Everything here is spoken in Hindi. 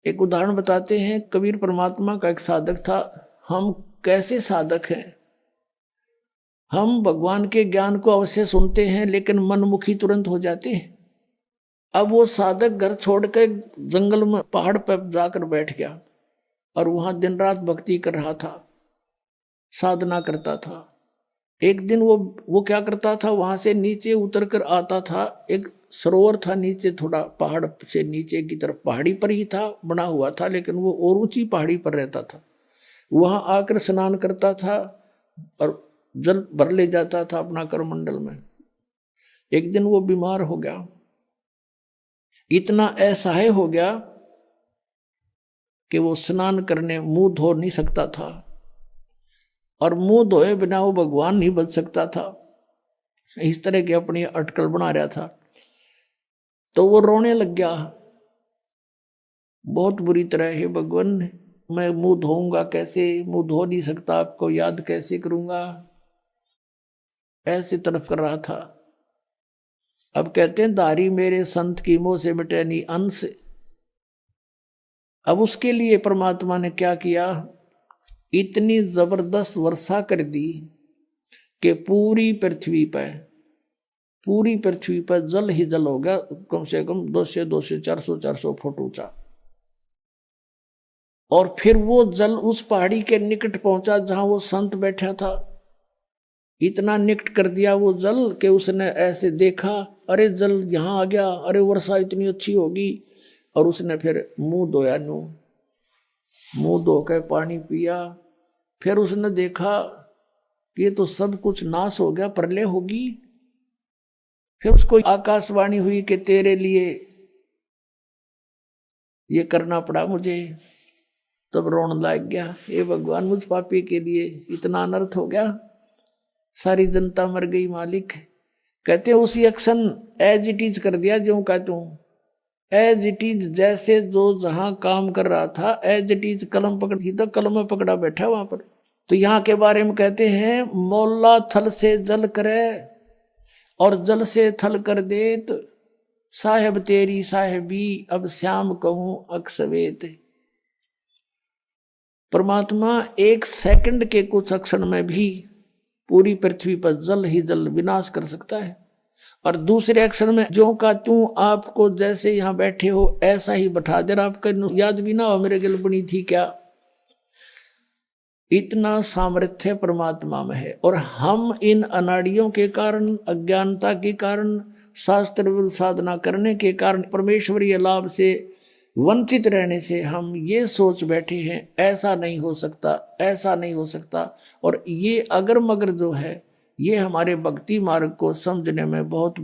एक उदाहरण बताते हैं, कबीर परमात्मा का एक साधक था। हम कैसे साधक हैं, हम भगवान के ज्ञान को अवश्य सुनते हैं लेकिन मनमुखी तुरंत हो जाते हैं। अब वो साधक घर छोड़ के जंगल में पहाड़ पर जाकर बैठ गया और वहां दिन रात भक्ति कर रहा था, साधना करता था। एक दिन वो क्या करता था, वहां से नीचे उतर कर आता था। एक सरोवर था नीचे, थोड़ा पहाड़ से नीचे की तरफ, पहाड़ी पर ही था, बना हुआ था, लेकिन वो और ऊंची पहाड़ी पर रहता था। वहां आकर स्नान करता था और जल भर ले जाता था अपना करमंडल में। एक दिन वो बीमार हो गया, इतना असहाय हो गया कि वो स्नान करने मुंह धो नहीं सकता था, और मुंह धोए बिना वो भगवान नहीं बच सकता था। इस तरह की अपनी अटकल बना रहा था। तो वो रोने लग गया बहुत बुरी तरह, हे भगवान, मैं मुंह धोऊंगा कैसे, मुंह धो नहीं सकता, आपको याद कैसे करूंगा, ऐसे तरफ कर रहा था। अब कहते हैं, दारी मेरे संत की मोह से मिटे नहीं अंश। अब उसके लिए परमात्मा ने क्या किया, इतनी जबरदस्त वर्षा कर दी कि पूरी पृथ्वी पर जल ही जल हो गया, कम से कम 200 400 फुट ऊंचा। और फिर वो जल उस पहाड़ी के निकट पहुंचा जहां वो संत बैठा था। इतना निकट कर दिया वो जल कि उसने ऐसे देखा, अरे जल यहां आ गया, अरे वर्षा इतनी अच्छी होगी। और उसने फिर मुंह धोया, मुंह धो के पानी पिया। फिर उसने देखा कि ये तो सब कुछ नाश हो गया, प्रलय होगी। फिर उसको आकाशवाणी हुई कि तेरे लिए ये करना पड़ा मुझे। तब रोने लग गया, हे भगवान, मुझ पापी के लिए इतना अनर्थ हो गया, सारी जनता मर गई मालिक। कहते हैं उसी एक्शन एज इट इज कर दिया, जो का तू एज इट इज, जैसे जो जहां काम कर रहा था एज इट इज कलम पकड़ी तो कलम में पकड़ा बैठा वहां पर। तो यहाँ के बारे में कहते हैं, मौला थल से जल करे और जल से थल कर देत, साहेब तेरी साहेबी अब श्याम कहूं अक्सवेत। परमात्मा एक सेकंड के कुछ क्षण में भी पूरी पृथ्वी पर जल ही जल विनाश कर सकता है। और दूसरे क्षण में जो का तू, आपको जैसे यहां बैठे हो ऐसा ही बैठा दे, आपका याद भी ना हो मेरे गिल बनी थी क्या। इतना सामर्थ्य परमात्मा में है। और हम इन अनाड़ियों के कारण, अज्ञानता के कारण, शास्त्र विरुद्ध साधना करने के कारण, परमेश्वरीय लाभ से वंचित रहने से हम ये सोच बैठे हैं ऐसा नहीं हो सकता, ऐसा नहीं हो सकता। और ये अगर मगर जो है, ये हमारे भक्ति मार्ग को समझने में बहुत